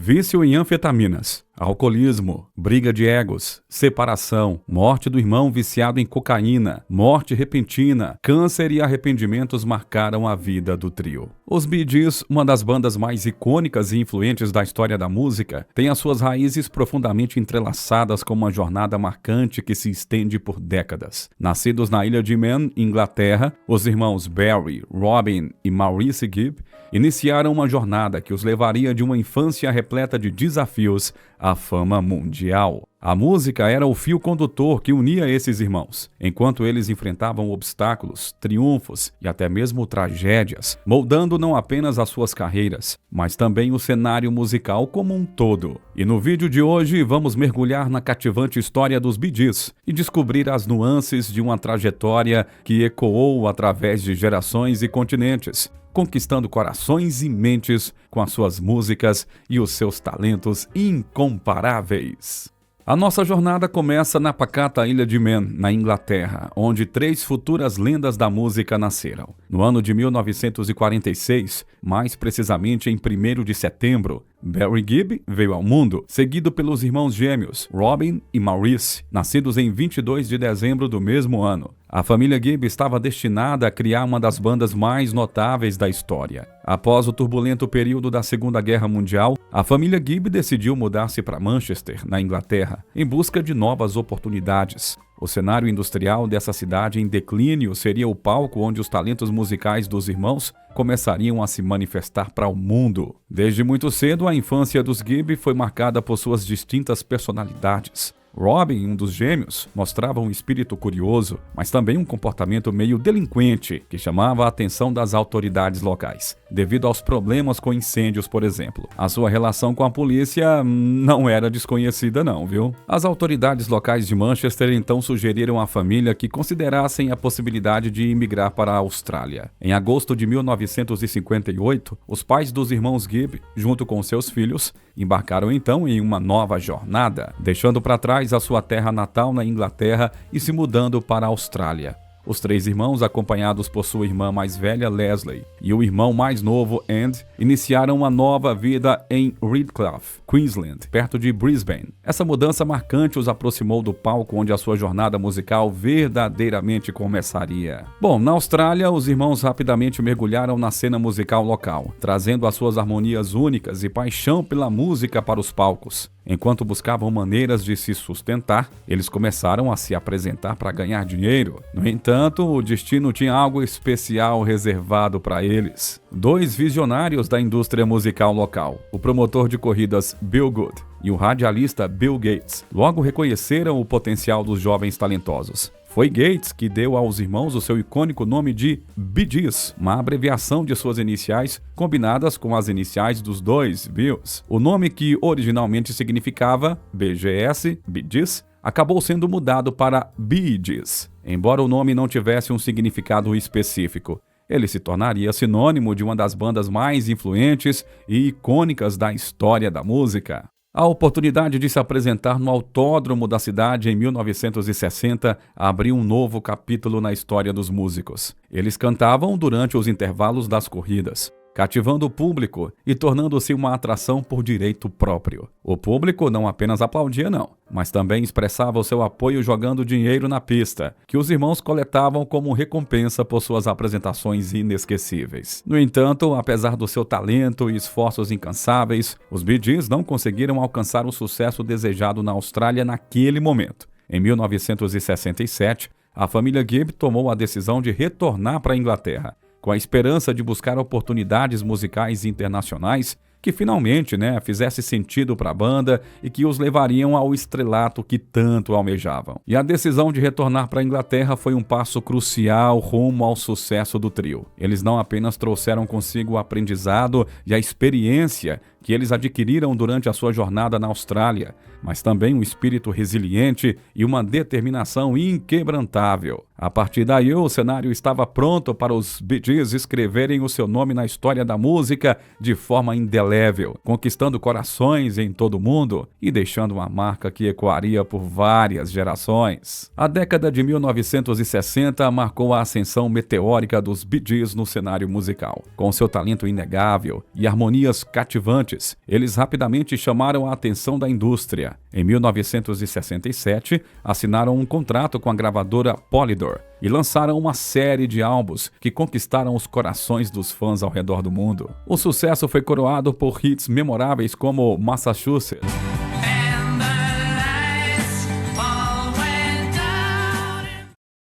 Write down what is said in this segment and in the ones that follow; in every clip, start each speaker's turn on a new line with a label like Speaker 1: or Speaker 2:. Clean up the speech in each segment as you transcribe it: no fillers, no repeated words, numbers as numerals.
Speaker 1: vício em anfetaminas, alcoolismo, briga de egos, separação, morte do irmão viciado em cocaína, morte repentina, câncer e arrependimentos marcaram a vida do trio. Os Bee Gees, uma das bandas mais icônicas e influentes da história da música, tem as suas raízes profundamente entrelaçadas com uma jornada marcante que se estende por décadas. Nascidos na ilha de Man, Inglaterra, os irmãos Barry, Robin e Maurice Gibb iniciaram uma jornada que os levaria de uma infância repleta de desafios à fama mundial. A música era o fio condutor que unia esses irmãos, enquanto eles enfrentavam obstáculos, triunfos e até mesmo tragédias, moldando não apenas as suas carreiras, mas também o cenário musical como um todo. E no vídeo de hoje vamos mergulhar na cativante história dos Bee Gees e descobrir as nuances de uma trajetória que ecoou através de gerações e continentes, conquistando corações e mentes com as suas músicas e os seus talentos incomparáveis. A nossa jornada começa na pacata ilha de Man, na Inglaterra, onde 3 futuras lendas da música nasceram. No ano de 1946, mais precisamente em 1º de setembro, Barry Gibb veio ao mundo, seguido pelos irmãos gêmeos Robin e Maurice, nascidos em 22 de dezembro do mesmo ano. A família Gibb estava destinada a criar uma das bandas mais notáveis da história. Após o turbulento período da Segunda Guerra Mundial, a família Gibb decidiu mudar-se para Manchester, na Inglaterra, em busca de novas oportunidades. O cenário industrial dessa cidade em declínio seria o palco onde os talentos musicais dos irmãos começariam a se manifestar para o mundo. Desde muito cedo, a infância dos Gibb foi marcada por suas distintas personalidades. Robin, um dos gêmeos, mostrava um espírito curioso, mas também um comportamento meio delinquente, que chamava a atenção das autoridades locais, devido aos problemas com incêndios, por exemplo. A sua relação com a polícia não era desconhecida não, viu? As autoridades locais de Manchester então sugeriram à família que considerassem a possibilidade de imigrar para a Austrália. Em agosto de 1958, os pais dos irmãos Gibb, junto com seus filhos, embarcaram então em uma nova jornada, deixando para trás a sua terra natal na Inglaterra e se mudando para a Austrália. Os 3 irmãos, acompanhados por sua irmã mais velha, Leslie, e o irmão mais novo, Andy, iniciaram uma nova vida em Redcliffe, Queensland, perto de Brisbane. Essa mudança marcante os aproximou do palco onde a sua jornada musical verdadeiramente começaria. Bom, na Austrália, os irmãos rapidamente mergulharam na cena musical local, trazendo as suas harmonias únicas e paixão pela música para os palcos. Enquanto buscavam maneiras de se sustentar, eles começaram a se apresentar para ganhar dinheiro. No entanto, o destino tinha algo especial reservado para eles. 2 visionários da indústria musical local, o promotor de corridas Bill Good e o radialista Bill Gates, logo reconheceram o potencial dos jovens talentosos. Foi Gates que deu aos irmãos o seu icônico nome de Bee Gees, uma abreviação de suas iniciais combinadas com as iniciais dos 2 Bills. O nome, que originalmente significava BGS, Bee Gees, acabou sendo mudado para Bee Gees, embora o nome não tivesse um significado específico. Ele se tornaria sinônimo de uma das bandas mais influentes e icônicas da história da música. A oportunidade de se apresentar no autódromo da cidade em 1960 abriu um novo capítulo na história dos músicos. Eles cantavam durante os intervalos das corridas, cativando o público e tornando-se uma atração por direito próprio. O público não apenas aplaudia não, mas também expressava o seu apoio jogando dinheiro na pista, que os irmãos coletavam como recompensa por suas apresentações inesquecíveis. No entanto, apesar do seu talento e esforços incansáveis, os Bee Gees não conseguiram alcançar o sucesso desejado na Austrália naquele momento. Em 1967, a família Gibb tomou a decisão de retornar para a Inglaterra, com a esperança de buscar oportunidades musicais internacionais que finalmente fizesse sentido para a banda e que os levariam ao estrelato que tanto almejavam. E a decisão de retornar para a Inglaterra foi um passo crucial rumo ao sucesso do trio. Eles não apenas trouxeram consigo o aprendizado e a experiência que eles adquiriram durante a sua jornada na Austrália, mas também um espírito resiliente e uma determinação inquebrantável. A partir daí, o cenário estava pronto para os Bee Gees escreverem o seu nome na história da música de forma indelével, conquistando corações em todo o mundo e deixando uma marca que ecoaria por várias gerações. A década de 1960 marcou a ascensão meteórica dos Bee Gees no cenário musical. Com seu talento inegável e harmonias cativantes, iniciantes, eles rapidamente chamaram a atenção da indústria. Em 1967, assinaram um contrato com a gravadora Polydor e lançaram uma série de álbuns que conquistaram os corações dos fãs ao redor do mundo. O sucesso foi coroado por hits memoráveis como Massachusetts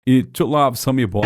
Speaker 1: e To Love Some Boy.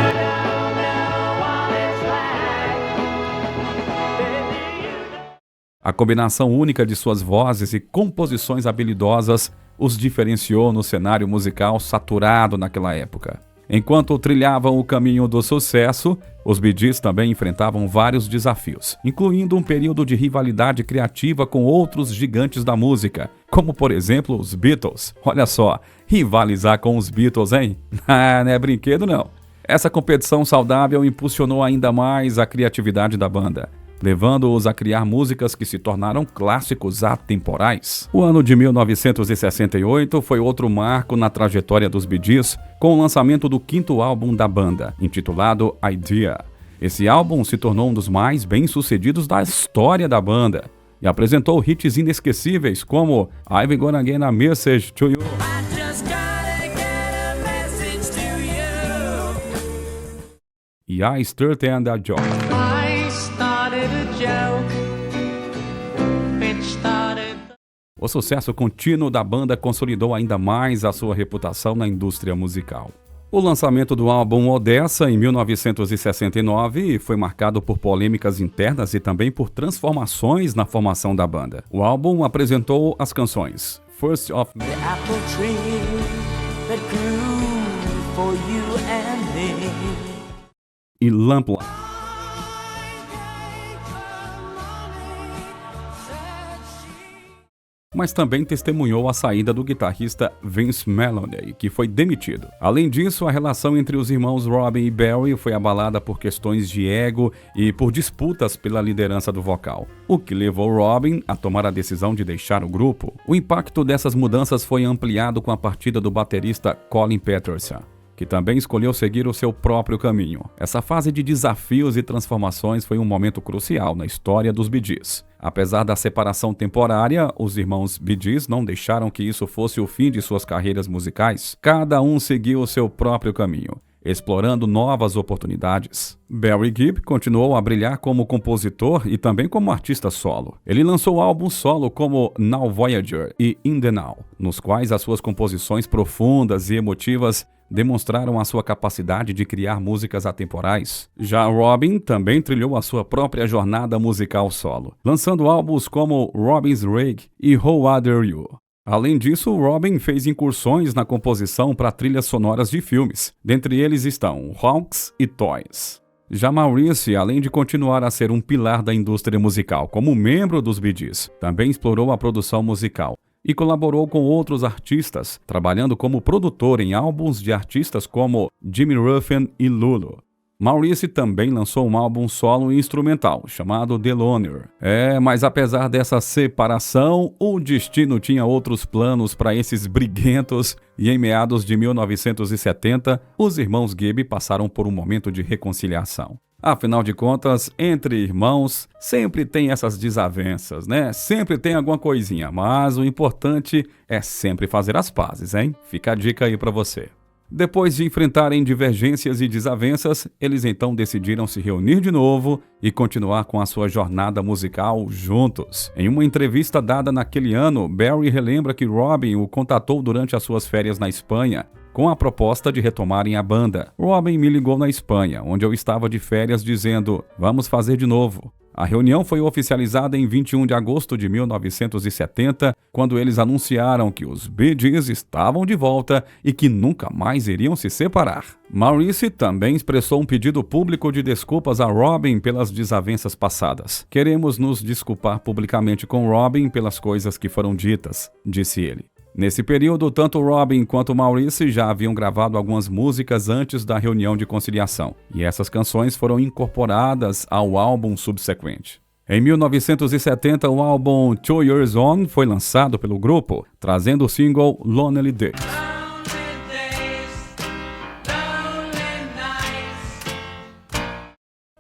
Speaker 1: A combinação única de suas vozes e composições habilidosas os diferenciou no cenário musical saturado naquela época. Enquanto trilhavam o caminho do sucesso, os Bee Gees também enfrentavam vários desafios, incluindo um período de rivalidade criativa com outros gigantes da música, como por exemplo os Beatles. Olha só, rivalizar com os Beatles, hein? Não é brinquedo não. Essa competição saudável impulsionou ainda mais a criatividade da banda, levando-os a criar músicas que se tornaram clássicos atemporais. O ano de 1968 foi outro marco na trajetória dos Bee Gees, com o lançamento do 5º álbum da banda, intitulado Idea. Esse álbum se tornou um dos mais bem-sucedidos da história da banda e apresentou hits inesquecíveis como I've Gonna Get a Message to You e I Started a Joke. O sucesso contínuo da banda consolidou ainda mais a sua reputação na indústria musical. O lançamento do álbum Odessa, em 1969, foi marcado por polêmicas internas e também por transformações na formação da banda. O álbum apresentou as canções First of Me e Lamplight, mas também testemunhou a saída do guitarrista Vince Melouney, que foi demitido. Além disso, a relação entre os irmãos Robin e Barry foi abalada por questões de ego e por disputas pela liderança do vocal, o que levou Robin a tomar a decisão de deixar o grupo. O impacto dessas mudanças foi ampliado com a partida do baterista Colin Peterson, que também escolheu seguir o seu próprio caminho. Essa fase de desafios e transformações foi um momento crucial na história dos Bee Gees. Apesar da separação temporária, os irmãos Bee Gees não deixaram que isso fosse o fim de suas carreiras musicais. Cada um seguiu o seu próprio caminho, explorando novas oportunidades. Barry Gibb continuou a brilhar como compositor e também como artista solo. Ele lançou álbuns solo como Now Voyager e In the Now, nos quais as suas composições profundas e emotivas demonstraram a sua capacidade de criar músicas atemporais. Já Robin também trilhou a sua própria jornada musical solo, lançando álbuns como Robin's Rig e How Are You. Além disso, Robin fez incursões na composição para trilhas sonoras de filmes. Dentre eles estão Hawks e Toys. Já Maurice, além de continuar a ser um pilar da indústria musical como membro dos Bee Gees, também explorou a produção musical e colaborou com outros artistas, trabalhando como produtor em álbuns de artistas como Jimmy Ruffin e Lulu. Maurice também lançou um álbum solo instrumental, chamado The Loner. Mas apesar dessa separação, o destino tinha outros planos para esses briguentos, e em meados de 1970, os irmãos Gibb passaram por um momento de reconciliação. Afinal de contas, entre irmãos, sempre tem essas desavenças, né? Sempre tem alguma coisinha, mas o importante é sempre fazer as pazes, hein? Fica a dica aí pra você. Depois de enfrentarem divergências e desavenças, eles então decidiram se reunir de novo e continuar com a sua jornada musical juntos. Em uma entrevista dada naquele ano, Barry relembra que Robin o contatou durante as suas férias na Espanha, com a proposta de retomarem a banda. Robin me ligou na Espanha, onde eu estava de férias, dizendo: vamos fazer de novo. A reunião foi oficializada em 21 de agosto de 1970, quando eles anunciaram que os Bee Gees estavam de volta e que nunca mais iriam se separar. Maurice também expressou um pedido público de desculpas a Robin pelas desavenças passadas. Queremos nos desculpar publicamente com Robin pelas coisas que foram ditas, disse ele. Nesse período, tanto Robin quanto Maurice já haviam gravado algumas músicas antes da reunião de conciliação, e essas canções foram incorporadas ao álbum subsequente. Em 1970, o álbum 2 Years On foi lançado pelo grupo, trazendo o single Lonely Days.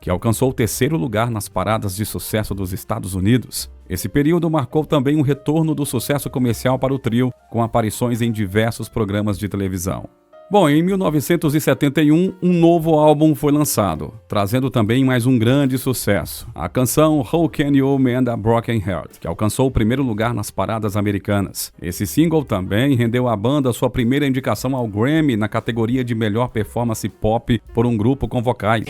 Speaker 1: que alcançou o 3º lugar nas paradas de sucesso dos Estados Unidos. Esse período marcou também um retorno do sucesso comercial para o trio, com aparições em diversos programas de televisão. Bom, em 1971, um novo álbum foi lançado, trazendo também mais um grande sucesso, a canção How Can You Mend a Broken Heart, que alcançou o 1º lugar nas paradas americanas. Esse single também rendeu à banda sua primeira indicação ao Grammy na categoria de melhor performance pop por um grupo com vocais.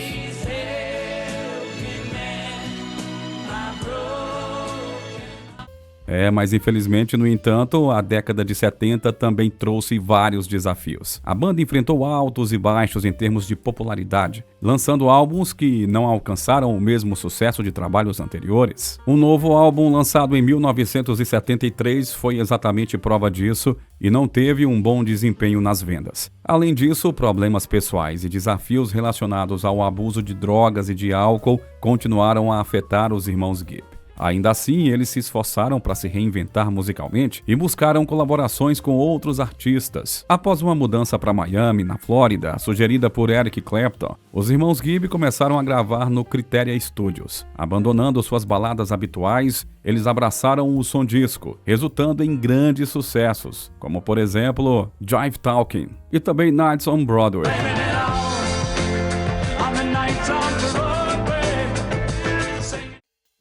Speaker 1: Mas infelizmente, no entanto, a década de 70 também trouxe vários desafios. A banda enfrentou altos e baixos em termos de popularidade, lançando álbuns que não alcançaram o mesmo sucesso de trabalhos anteriores. Um novo álbum lançado em 1973 foi exatamente prova disso e não teve um bom desempenho nas vendas. Além disso, problemas pessoais e desafios relacionados ao abuso de drogas e de álcool continuaram a afetar os irmãos Gibb. Ainda assim, eles se esforçaram para se reinventar musicalmente e buscaram colaborações com outros artistas. Após uma mudança para Miami, na Flórida, sugerida por Eric Clapton, os irmãos Gibb começaram a gravar no Criteria Studios. Abandonando suas baladas habituais, eles abraçaram o som disco, resultando em grandes sucessos, como por exemplo, Jive Talking e também Nights on Broadway.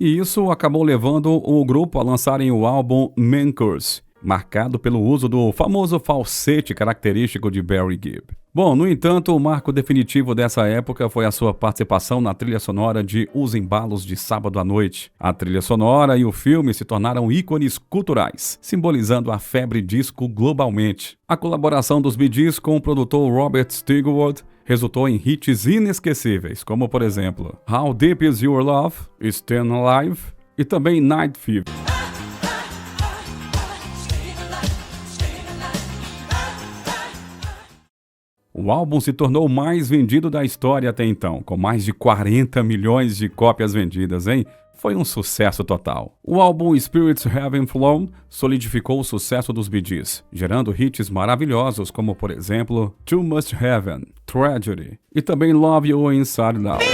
Speaker 1: E isso acabou levando o grupo a lançarem o álbum Man Curse, marcado pelo uso do famoso falsete característico de Barry Gibb. Bom, no entanto, o marco definitivo dessa época foi a sua participação na trilha sonora de Os Embalos de Sábado à Noite. A trilha sonora e o filme se tornaram ícones culturais, simbolizando a febre disco globalmente. A colaboração dos Bee Gees com o produtor Robert Stigwood resultou em hits inesquecíveis, como por exemplo How Deep Is Your Love, Stand Alive e também Night Fever. O álbum se tornou o mais vendido da história até então, com mais de 40 milhões de cópias vendidas, hein? Foi um sucesso total. O álbum Spirits Have Flown solidificou o sucesso dos Bee Gees, gerando hits maravilhosos como, por exemplo, Too Much Heaven, Tragedy e também Love You Inside Out.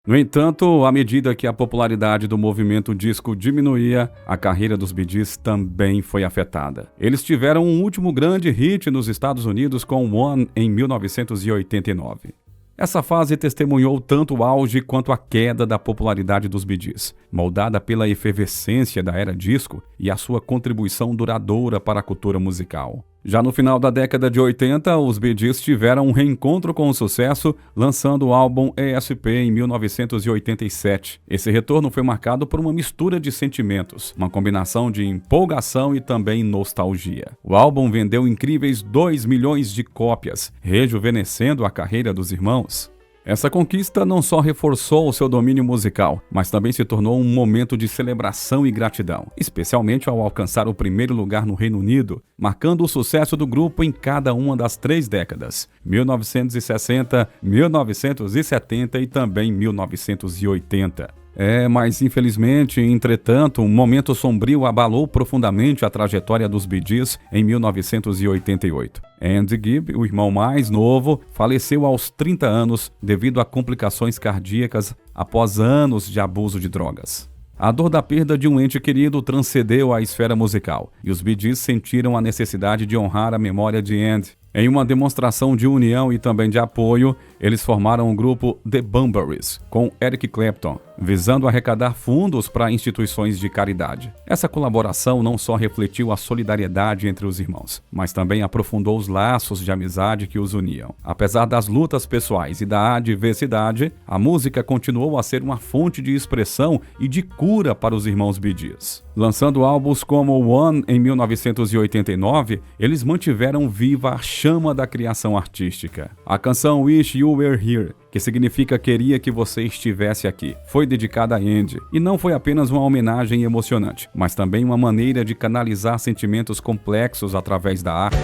Speaker 1: No entanto, à medida que a popularidade do movimento disco diminuía, a carreira dos Bee Gees também foi afetada. Eles tiveram um último grande hit nos Estados Unidos com One em 1989. Essa fase testemunhou tanto o auge quanto a queda da popularidade dos Bee Gees, moldada pela efervescência da era disco e a sua contribuição duradoura para a cultura musical. Já no final da década de 80, os Bee Gees tiveram um reencontro com o sucesso, lançando o álbum ESP em 1987. Esse retorno foi marcado por uma mistura de sentimentos, uma combinação de empolgação e também nostalgia. O álbum vendeu incríveis 2 milhões de cópias, rejuvenescendo a carreira dos irmãos. Essa conquista não só reforçou o seu domínio musical, mas também se tornou um momento de celebração e gratidão, especialmente ao alcançar o 1º lugar no Reino Unido, marcando o sucesso do grupo em cada uma das 3 décadas, 1960, 1970 e também 1980. Mas infelizmente, entretanto, um momento sombrio abalou profundamente a trajetória dos Bee Gees em 1988. Andy Gibb, o irmão mais novo, faleceu aos 30 anos devido a complicações cardíacas após anos de abuso de drogas. A dor da perda de um ente querido transcendeu a esfera musical, e os Bee Gees sentiram a necessidade de honrar a memória de Andy. Em uma demonstração de união e também de apoio, eles formaram o grupo The Bunburys, com Eric Clapton, visando arrecadar fundos para instituições de caridade. Essa colaboração não só refletiu a solidariedade entre os irmãos, mas também aprofundou os laços de amizade que os uniam. Apesar das lutas pessoais e da adversidade, a música continuou a ser uma fonte de expressão e de cura para os irmãos Bee Gees. Lançando álbuns como One em 1989, eles mantiveram viva a chama da criação artística. A canção Wish You Were Here, que significa Queria que Você Estivesse Aqui, foi dedicada a Andy, e não foi apenas uma homenagem emocionante, mas também uma maneira de canalizar sentimentos complexos através da arte.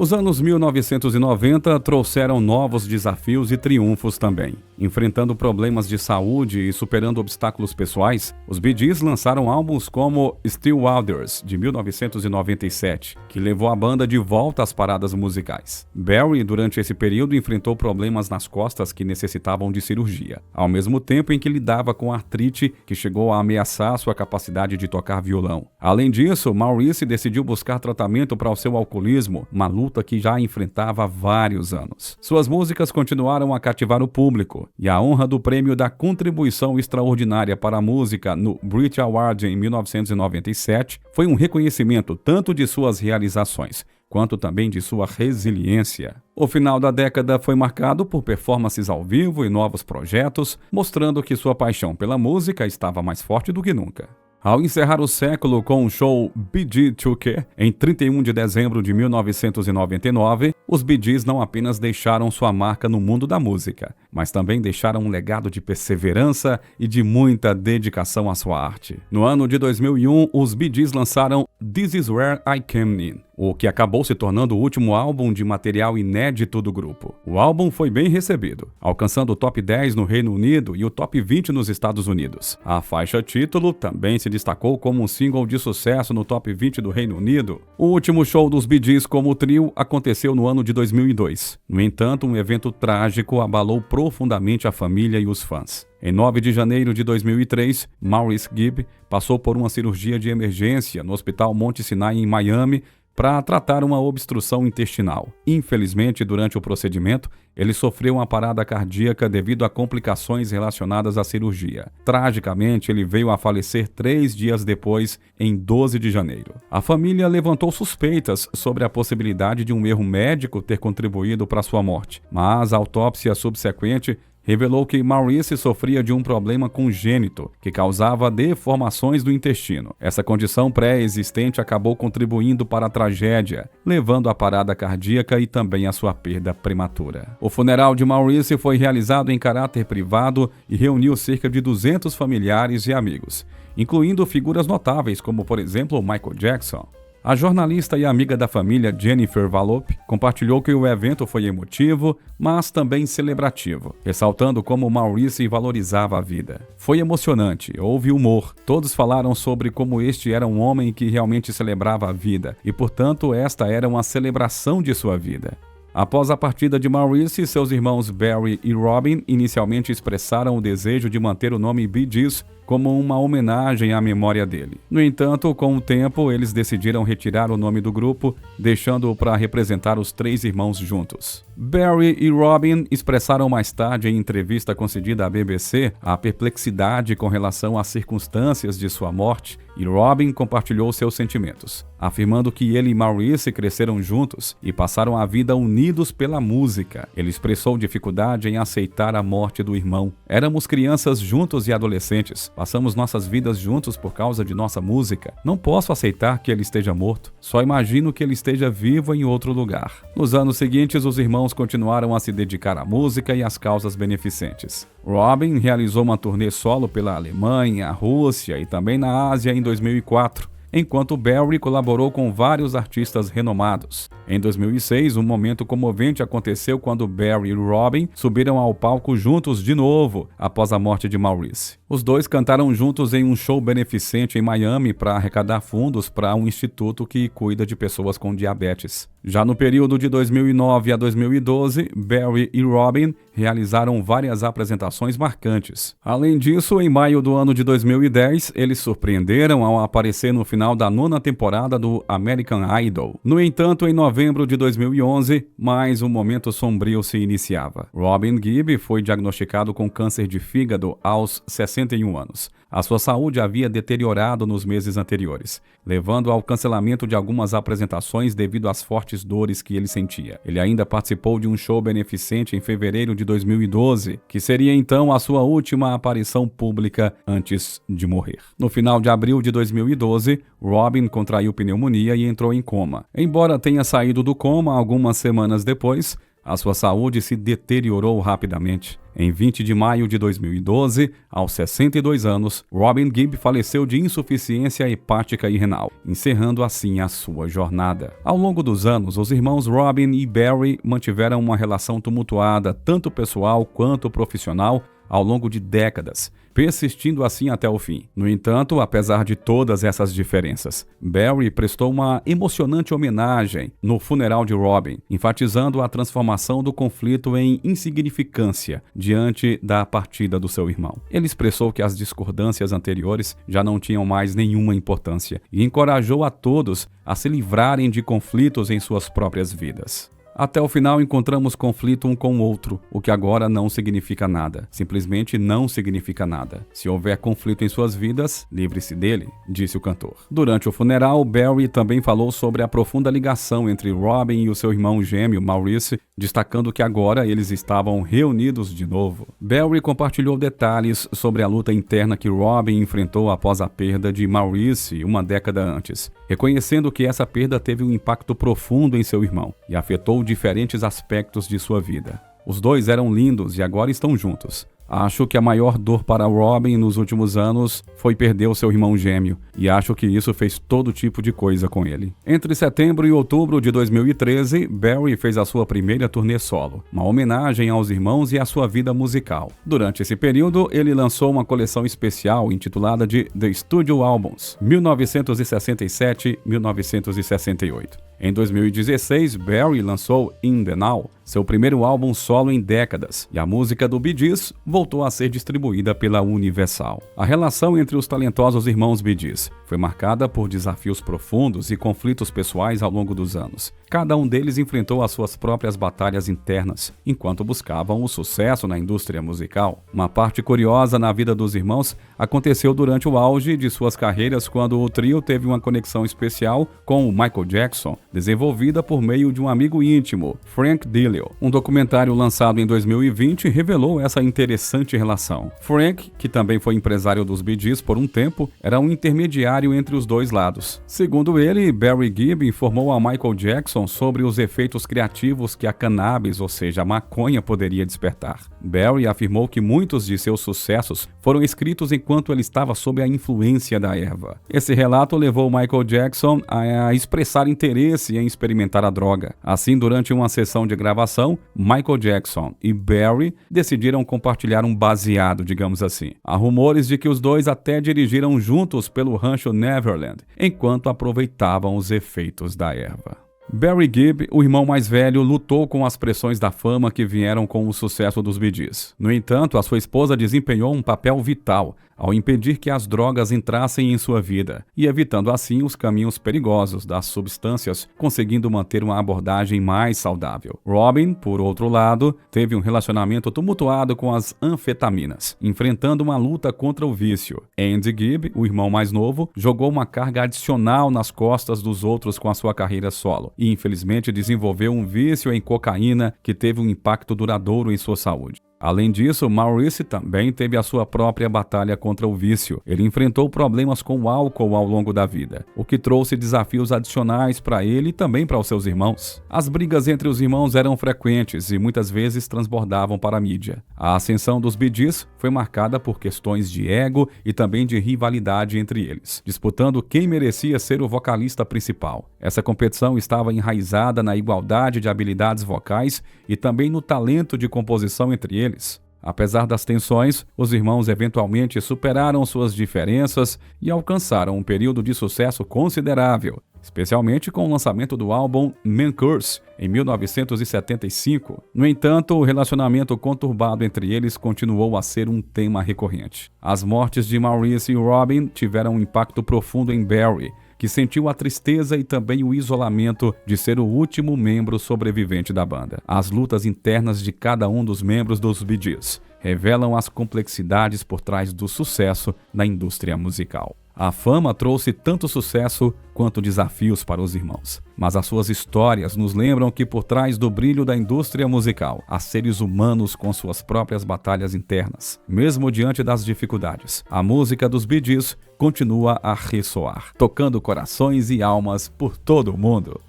Speaker 1: Os anos 1990 trouxeram novos desafios e triunfos também. Enfrentando problemas de saúde e superando obstáculos pessoais, os Bee Gees lançaram álbuns como Still Waters, de 1997, que levou a banda de volta às paradas musicais. Barry, durante esse período, enfrentou problemas nas costas que necessitavam de cirurgia, ao mesmo tempo em que lidava com artrite que chegou a ameaçar sua capacidade de tocar violão. Além disso, Maurice decidiu buscar tratamento para o seu alcoolismo, uma luta que já enfrentava há vários anos. Suas músicas continuaram a cativar o público, e a honra do prêmio da contribuição extraordinária para a música no Brit Award em 1997 foi um reconhecimento tanto de suas realizações, quanto também de sua resiliência. O final da década foi marcado por performances ao vivo e novos projetos, mostrando que sua paixão pela música estava mais forte do que nunca. Ao encerrar o século com o show Bee Gees 2K, em 31 de dezembro de 1999, os Bee Gees não apenas deixaram sua marca no mundo da música, mas também deixaram um legado de perseverança e de muita dedicação à sua arte. No ano de 2001, os Bee Gees lançaram This Is Where I Came In, o que acabou se tornando o último álbum de material inédito do grupo. O álbum foi bem recebido, alcançando o top 10 no Reino Unido e o top 20 nos Estados Unidos. A faixa título também se destacou como um single de sucesso no top 20 do Reino Unido. O último show dos Bee Gees como trio aconteceu no ano de 2002. No entanto, um evento trágico abalou profundamente a família e os fãs. Em 9 de janeiro de 2003, Maurice Gibb passou por uma cirurgia de emergência no Hospital Monte Sinai em Miami para tratar uma obstrução intestinal. Infelizmente, durante o procedimento, ele sofreu uma parada cardíaca devido a complicações relacionadas à cirurgia. Tragicamente, ele veio a falecer 3 dias depois, em 12 de janeiro. A família levantou suspeitas sobre a possibilidade de um erro médico ter contribuído para sua morte, mas a autópsia subsequente revelou que Maurice sofria de um problema congênito que causava deformações do intestino. Essa condição pré-existente acabou contribuindo para a tragédia, levando à parada cardíaca e também à sua perda prematura. O funeral de Maurice foi realizado em caráter privado e reuniu cerca de 200 familiares e amigos, incluindo figuras notáveis como, por exemplo, Michael Jackson. A jornalista e amiga da família Jennifer Valop compartilhou que o evento foi emotivo, mas também celebrativo, ressaltando como Maurice valorizava a vida. Foi emocionante, houve humor, todos falaram sobre como este era um homem que realmente celebrava a vida e, portanto, esta era uma celebração de sua vida. Após a partida de Maurice, seus irmãos Barry e Robin inicialmente expressaram o desejo de manter o nome Bee Gees como uma homenagem à memória dele. No entanto, com o tempo, eles decidiram retirar o nome do grupo, deixando-o para representar os 3 irmãos juntos. Barry e Robin expressaram mais tarde em entrevista concedida à BBC a perplexidade com relação às circunstâncias de sua morte, e Robin compartilhou seus sentimentos, afirmando que ele e Maurice cresceram juntos e passaram a vida unidos pela música. Ele expressou dificuldade em aceitar a morte do irmão. Éramos crianças juntos e adolescentes. Passamos nossas vidas juntos por causa de nossa música. Não posso aceitar que ele esteja morto. Só imagino que ele esteja vivo em outro lugar. Nos anos seguintes, os irmãos continuaram a se dedicar à música e às causas beneficentes. Robin realizou uma turnê solo pela Alemanha, Rússia e também na Ásia em 2004, enquanto Barry colaborou com vários artistas renomados. Em 2006, um momento comovente aconteceu quando Barry e Robin subiram ao palco juntos de novo, após a morte de Maurice. Os dois cantaram juntos em um show beneficente em Miami para arrecadar fundos para um instituto que cuida de pessoas com diabetes. Já no período de 2009 a 2012, Barry e Robin realizaram várias apresentações marcantes. Além disso, em maio do ano de 2010, eles surpreenderam ao aparecer no final da 9ª temporada do American Idol. No entanto, em novembro de 2011, mais um momento sombrio se iniciava. Robin Gibb foi diagnosticado com câncer de fígado aos 61 anos. A sua saúde havia deteriorado nos meses anteriores, levando ao cancelamento de algumas apresentações devido às fortes dores que ele sentia. Ele ainda participou de um show beneficente em fevereiro de 2012, que seria então a sua última aparição pública antes de morrer. No final de abril de 2012, Robin contraiu pneumonia e entrou em coma. Embora tenha saído do coma algumas semanas depois, A sua saúde se deteriorou rapidamente. Em 20 de maio de 2012, aos 62 anos, Robin Gibb faleceu de insuficiência hepática e renal, encerrando assim a sua jornada. Ao longo dos anos, os irmãos Robin e Barry mantiveram uma relação tumultuada, tanto pessoal quanto profissional, ao longo de décadas, persistindo assim até o fim. No entanto, apesar de todas essas diferenças, Barry prestou uma emocionante homenagem no funeral de Robin, enfatizando a transformação do conflito em insignificância diante da partida do seu irmão. Ele expressou que as discordâncias anteriores já não tinham mais nenhuma importância e encorajou a todos a se livrarem de conflitos em suas próprias vidas. Até o final encontramos conflito um com o outro, o que agora não significa nada. Simplesmente não significa nada. Se houver conflito em suas vidas, livre-se dele, disse o cantor. Durante o funeral, Barry também falou sobre a profunda ligação entre Robin e o seu irmão gêmeo, Maurice, destacando que agora eles estavam reunidos de novo. Barry compartilhou detalhes sobre a luta interna que Robin enfrentou após a perda de Maurice uma década antes, reconhecendo que essa perda teve um impacto profundo em seu irmão e afetou diferentes aspectos de sua vida. Os dois eram lindos e agora estão juntos. Acho que a maior dor para Robin nos últimos anos foi perder o seu irmão gêmeo, e acho que isso fez todo tipo de coisa com ele. Entre setembro e outubro de 2013, Barry fez a sua primeira turnê solo, uma homenagem aos irmãos e à sua vida musical. Durante esse período, ele lançou uma coleção especial intitulada de The Studio Albums, 1967-1968. Em 2016, Barry lançou In the Now, seu primeiro álbum solo em décadas, e a música do Bee Gees voltou a ser distribuída pela Universal. A relação entre os talentosos irmãos Bee Gees foi marcada por desafios profundos e conflitos pessoais ao longo dos anos. Cada um deles enfrentou as suas próprias batalhas internas, enquanto buscavam o sucesso na indústria musical. Uma parte curiosa na vida dos irmãos aconteceu durante o auge de suas carreiras, quando o trio teve uma conexão especial com o Michael Jackson, desenvolvida por meio de um amigo íntimo, Frank Dillio. Um documentário lançado em 2020 revelou essa interessante relação. Frank, que também foi empresário dos Bee Gees por um tempo, era um intermediário entre os dois lados. Segundo ele, Barry Gibb informou a Michael Jackson sobre os efeitos criativos que a cannabis, ou seja, a maconha, poderia despertar. Barry afirmou que muitos de seus sucessos foram escritos enquanto ele estava sob a influência da erva. Esse relato levou Michael Jackson a expressar interesse em experimentar a droga. Assim, durante uma sessão de gravação, Michael Jackson e Barry decidiram compartilhar um baseado, digamos assim. Há rumores de que os dois até dirigiram juntos pelo rancho Neverland, enquanto aproveitavam os efeitos da erva. Barry Gibb, o irmão mais velho, lutou com as pressões da fama que vieram com o sucesso dos Bee Gees. No entanto, a sua esposa desempenhou um papel vital ao impedir que as drogas entrassem em sua vida e evitando assim os caminhos perigosos das substâncias, conseguindo manter uma abordagem mais saudável. Robin, por outro lado, teve um relacionamento tumultuado com as anfetaminas, enfrentando uma luta contra o vício. Andy Gibb, o irmão mais novo, jogou uma carga adicional nas costas dos outros com a sua carreira solo e infelizmente desenvolveu um vício em cocaína que teve um impacto duradouro em sua saúde. Além disso, Maurice também teve a sua própria batalha contra o vício. Ele enfrentou problemas com o álcool ao longo da vida, o que trouxe desafios adicionais para ele e também para os seus irmãos. As brigas entre os irmãos eram frequentes e muitas vezes transbordavam para a mídia. A ascensão dos Bee Gees foi marcada por questões de ego e também de rivalidade entre eles, disputando quem merecia ser o vocalista principal. Essa competição estava enraizada na igualdade de habilidades vocais e também no talento de composição entre eles. Apesar das tensões, os irmãos eventualmente superaram suas diferenças e alcançaram um período de sucesso considerável, especialmente com o lançamento do álbum Man Curse, em 1975. No entanto, o relacionamento conturbado entre eles continuou a ser um tema recorrente. As mortes de Maurice e Robin tiveram um impacto profundo em Barry, que sentiu a tristeza e também o isolamento de ser o último membro sobrevivente da banda. As lutas internas de cada um dos membros dos Bee Gees revelam as complexidades por trás do sucesso na indústria musical. A fama trouxe tanto sucesso quanto desafios para os irmãos, mas as suas histórias nos lembram que por trás do brilho da indústria musical há seres humanos com suas próprias batalhas internas. Mesmo diante das dificuldades, a música dos Bee Gees continua a ressoar, tocando corações e almas por todo o mundo.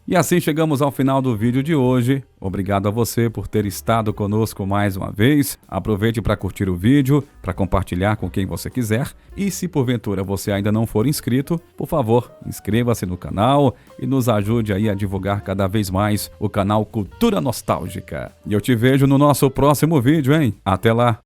Speaker 1: E assim chegamos ao final do vídeo de hoje. Obrigado a você por ter estado conosco mais uma vez. Aproveite para curtir o vídeo, para compartilhar com quem você quiser. E se porventura você ainda não for inscrito, por favor, inscreva-se no canal e nos ajude aí a divulgar cada vez mais o canal Cultura Nostálgica. E eu te vejo no nosso próximo vídeo, hein? Até lá!